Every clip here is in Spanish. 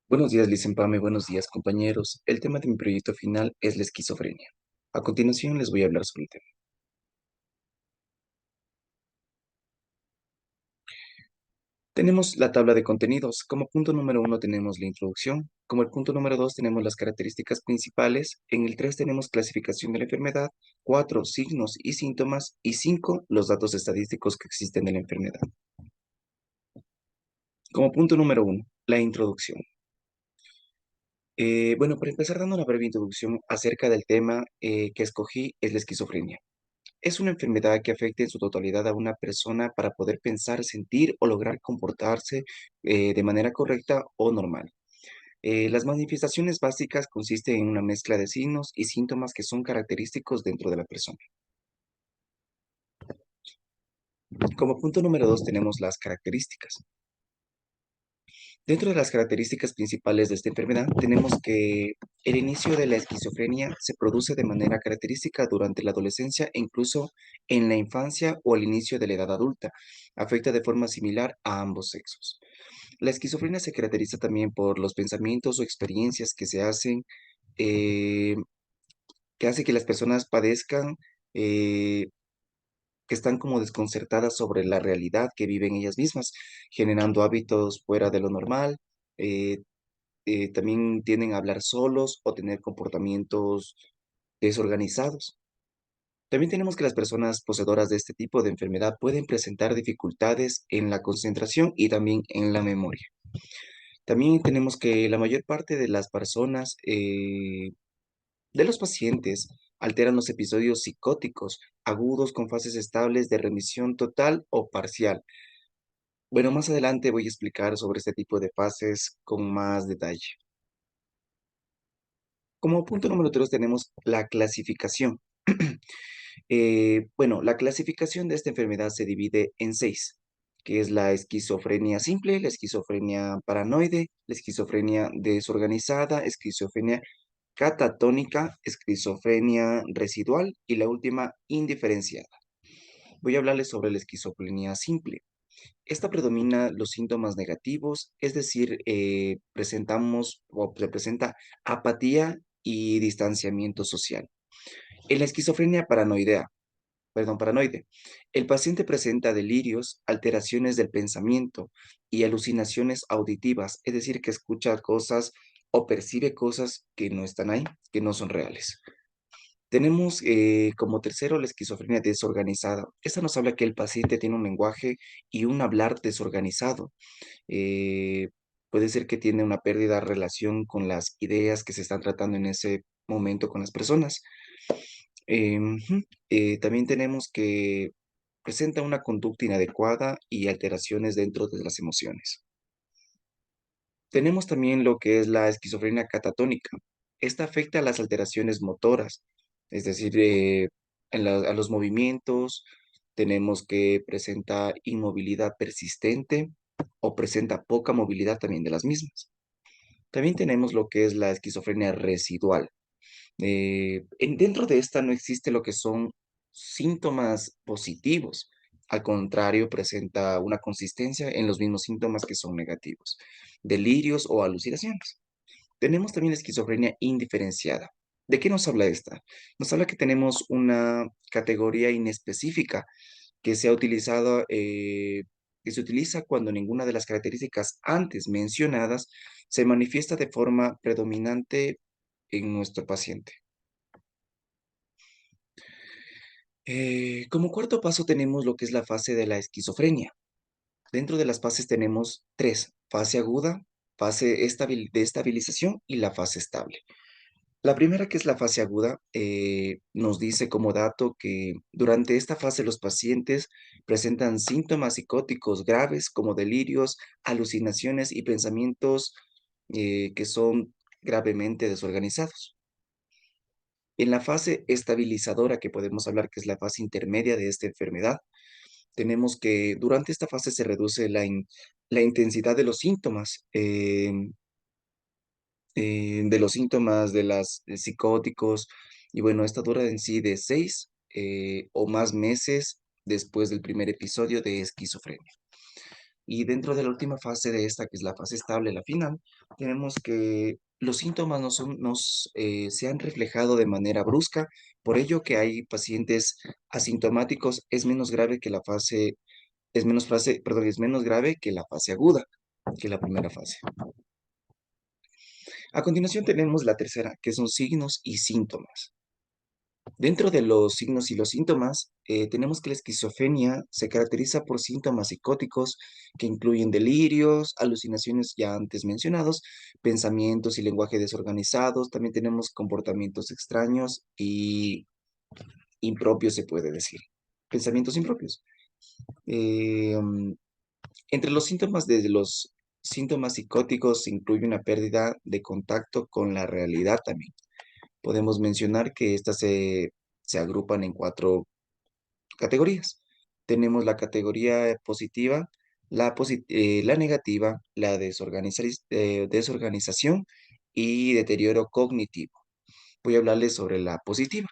Buenos días, Licenpame, buenos días, compañeros. El tema de mi proyecto final es la esquizofrenia. A continuación les voy a hablar sobre el tema. Tenemos la tabla de contenidos. Como punto número uno tenemos la introducción. Como el punto número dos tenemos las características principales. En el tres tenemos clasificación de la enfermedad. Cuatro, signos y síntomas. Y cinco, los datos estadísticos que existen de la enfermedad. Como punto número uno, la introducción. Bueno, para empezar dando una breve introducción acerca del tema que escogí es la esquizofrenia. Es una enfermedad que afecta en su totalidad a una persona para poder pensar, sentir o lograr comportarse de manera correcta o normal. Las manifestaciones básicas consisten en una mezcla de signos y síntomas que son característicos dentro de la persona. Como punto número dos tenemos las características. Dentro de las características principales de esta enfermedad, tenemos que el inicio de la esquizofrenia se produce de manera característica durante la adolescencia e incluso en la infancia o al inicio de la edad adulta. Afecta de forma similar a ambos sexos. La esquizofrenia se caracteriza también por los pensamientos o experiencias que se hacen, eh, que hace que las personas padezcan, eh, que están como desconcertadas sobre la realidad que viven ellas mismas, generando hábitos fuera de lo normal. eh, También tienden a hablar solos o tener comportamientos desorganizados. También tenemos que las personas poseedoras de este tipo de enfermedad pueden presentar dificultades en la concentración y también en la memoria. También tenemos que la mayor parte de las personas, de los pacientes, alteran los episodios psicóticos agudos con fases estables de remisión total o parcial. Bueno, más adelante voy a explicar sobre este tipo de fases con más detalle. Como punto número 3 tenemos la clasificación. Bueno, la clasificación de esta enfermedad se divide en seis, que es la esquizofrenia simple, la esquizofrenia paranoide, la esquizofrenia desorganizada, esquizofrenia catatónica, esquizofrenia residual y la última indiferenciada. Voy a hablarles sobre la esquizofrenia simple. Esta predomina los síntomas negativos, es decir, presentamos o se presenta apatía y distanciamiento social. En la esquizofrenia paranoide, el paciente presenta delirios, alteraciones del pensamiento y alucinaciones auditivas, es decir, que escucha cosas o percibe cosas que no están ahí, que no son reales. Tenemos como tercero la esquizofrenia desorganizada. Esta nos habla que el paciente tiene un lenguaje y un hablar desorganizado. Eh, Puede ser que tiene una pérdida de relación con las ideas que se están tratando en ese momento con las personas. Ujú. También tenemos que presenta una conducta inadecuada y alteraciones dentro de las emociones. Tenemos también lo que es la esquizofrenia catatónica. Esta afecta a las alteraciones motoras, es decir, a los movimientos. Tenemos que presenta inmovilidad persistente o presenta poca movilidad también de las mismas. También tenemos lo que es la esquizofrenia residual. Dentro de esta no existe lo que son síntomas positivos. Al contrario, presenta una consistencia en los mismos síntomas que son negativos, delirios o alucinaciones. Tenemos también la esquizofrenia indiferenciada. ¿De qué nos habla esta? Nos habla que tenemos una categoría inespecífica que se ha utilizado, que se utiliza cuando ninguna de las características antes mencionadas se manifiesta de forma predominante en nuestro paciente. Como cuarto paso tenemos lo que es la fase de la esquizofrenia. Dentro de las fases tenemos tres: fase aguda, fase de estabilización y la fase estable. La primera, que es la fase aguda, nos dice como dato que durante esta fase los pacientes presentan síntomas psicóticos graves como delirios, alucinaciones y pensamientos que son gravemente desorganizados. En la fase estabilizadora, que podemos hablar que es la fase intermedia de esta enfermedad, tenemos que durante esta fase se reduce la intensidad de los síntomas, de los síntomas de las psicóticos, y bueno, esta dura en sí de 6 o más meses después del primer episodio de esquizofrenia. Y dentro de la última fase de esta, que es la fase estable, la final, tenemos que los síntomas se han reflejado de manera brusca, por ello que hay pacientes asintomáticos, es menos grave que la fase aguda, que la primera fase. A continuación tenemos la tercera, que son signos y síntomas. Dentro de los signos y los síntomas, tenemos que la esquizofrenia se caracteriza por síntomas psicóticos que incluyen delirios, alucinaciones ya antes mencionados, pensamientos y lenguaje desorganizados. También tenemos comportamientos extraños y impropios, se puede decir. Pensamientos impropios. Eh, mm, Entre los síntomas de los síntomas psicóticos se incluye una pérdida de contacto con la realidad también. Podemos mencionar que estas se agrupan en cuatro categorías. Tenemos la categoría positiva, la negativa, la desorganización y deterioro cognitivo. Voy a hablarles sobre la positiva.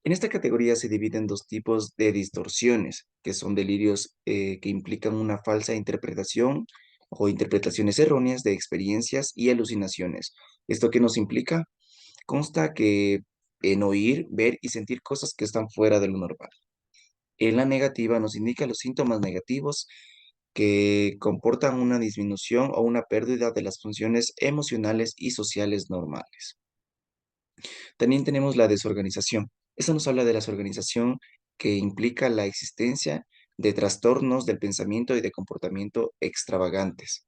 En esta categoría se dividen dos tipos de distorsiones, que son delirios que implican una falsa interpretación o interpretaciones erróneas de experiencias y alucinaciones. ¿Esto qué nos implica? Consta que en oír, ver y sentir cosas que están fuera de lo normal. En la negativa nos indica los síntomas negativos que comportan una disminución o una pérdida de las funciones emocionales y sociales normales. También tenemos la desorganización. Esta nos habla de la desorganización que implica la existencia de trastornos del pensamiento y de comportamiento extravagantes.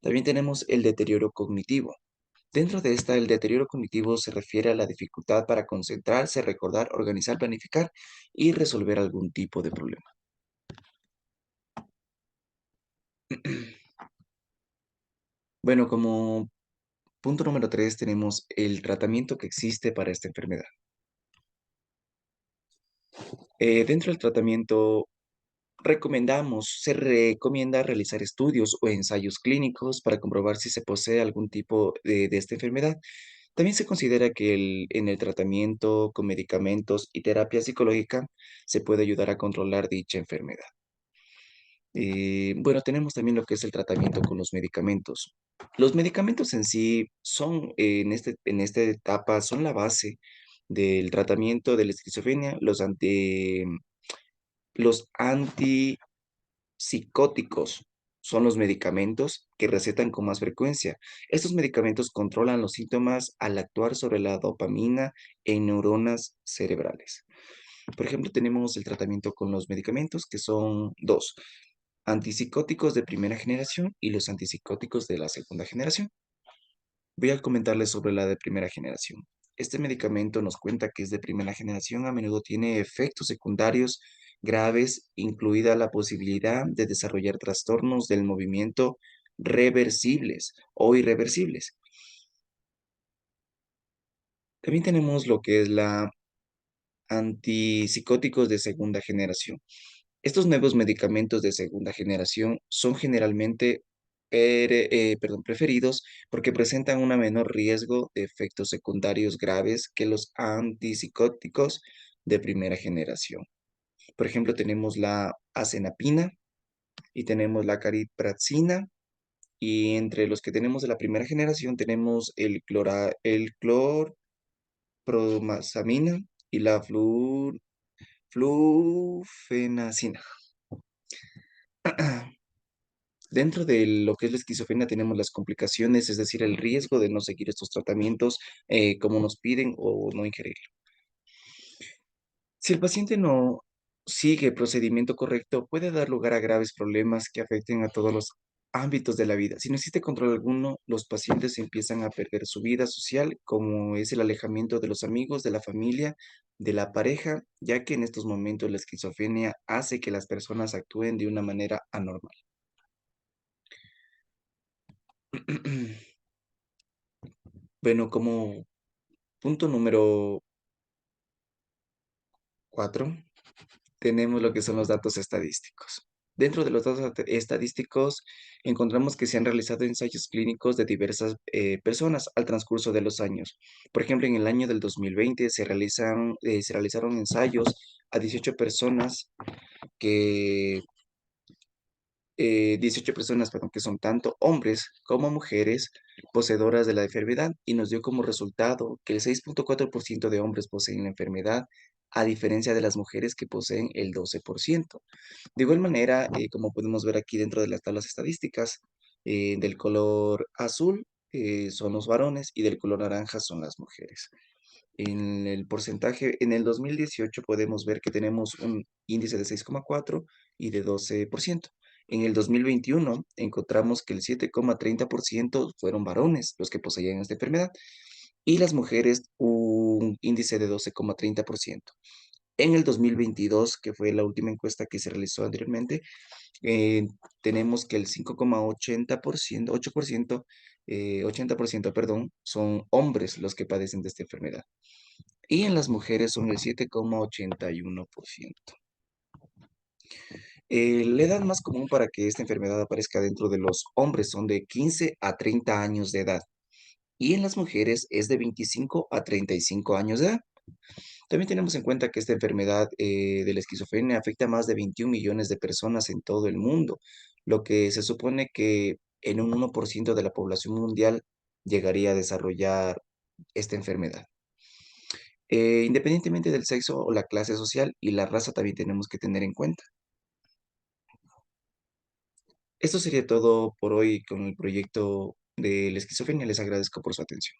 También tenemos el deterioro cognitivo. Dentro de esta, el deterioro cognitivo se refiere a la dificultad para concentrarse, recordar, organizar, planificar y resolver algún tipo de problema. Bueno, como punto número 3 tenemos el tratamiento que existe para esta enfermedad. Dentro del tratamiento se recomienda realizar estudios o ensayos clínicos para comprobar si se posee algún tipo de esta enfermedad. También se considera que en el tratamiento con medicamentos y terapia psicológica se puede ayudar a controlar dicha enfermedad. Bueno, tenemos también lo que es el tratamiento con los medicamentos. Los medicamentos en sí son, en esta etapa, son la base del tratamiento de la esquizofrenia. Los antipsicóticos son los medicamentos que recetan con más frecuencia. Estos medicamentos controlan los síntomas al actuar sobre la dopamina en neuronas cerebrales. Por ejemplo, tenemos el tratamiento con los medicamentos, que son dos: antipsicóticos de primera generación y los antipsicóticos de la segunda generación. Voy a comentarles sobre la de primera generación. Este medicamento nos cuenta que es de primera generación, a menudo tiene efectos secundarios graves, incluida la posibilidad de desarrollar trastornos del movimiento reversibles o irreversibles. También tenemos lo que es la antipsicóticos de segunda generación. Estos nuevos medicamentos de segunda generación son generalmente preferidos porque presentan un menor riesgo de efectos secundarios graves que los antipsicóticos de primera generación. Por ejemplo, tenemos la acenapina y tenemos la caripraxina, y entre los que tenemos de la primera generación tenemos el clorpromazamina y la flufenacina. Dentro de lo que es la esquizofrenia tenemos las complicaciones, es decir, el riesgo de no seguir estos tratamientos como nos piden o no ingerir. Si el paciente no sigue el procedimiento correcto, puede dar lugar a graves problemas que afecten a todos los ámbitos de la vida. Si no existe control alguno, los pacientes empiezan a perder su vida social, como es el alejamiento de los amigos, de la familia, de la pareja, ya que en estos momentos la esquizofrenia hace que las personas actúen de una manera anormal. Bueno, como punto número 4 tenemos lo que son los datos estadísticos. Dentro de los datos estadísticos encontramos que se han realizado ensayos clínicos de diversas personas al transcurso de los años. Por ejemplo, en el año del 2020 se realizaron ensayos a 18 personas que 18 personas, perdón, que son tanto hombres como mujeres poseedoras de la enfermedad y nos dio como resultado que el 6,4% de hombres poseen la enfermedad, a diferencia de las mujeres que poseen el 12%. De igual manera, como podemos ver aquí dentro de las tablas estadísticas, del color azul son los varones y del color naranja son las mujeres. En el porcentaje, en el 2018 podemos ver que tenemos un índice de 6,4 y de 12%. En el 2021 encontramos que el 7,30% fueron varones los que poseían esta enfermedad y las mujeres un índice de 12,30%. En el 2022, que fue la última encuesta que se realizó anteriormente, eh, tenemos que el 5,80%, 8%, 80%, perdón, son hombres los que padecen de esta enfermedad y en las mujeres son el 7,81%. La edad más común para que esta enfermedad aparezca dentro de los hombres son de 15 a 30 años de edad y en las mujeres es de 25 a 35 años de edad. También tenemos en cuenta que esta enfermedad de la esquizofrenia afecta a más de 21 millones de personas en todo el mundo, lo que se supone que en un 1% de la población mundial llegaría a desarrollar esta enfermedad. Independientemente del sexo o la clase social y la raza también tenemos que tener en cuenta. Esto sería todo por hoy con el proyecto de la esquizofrenia. Les agradezco por su atención.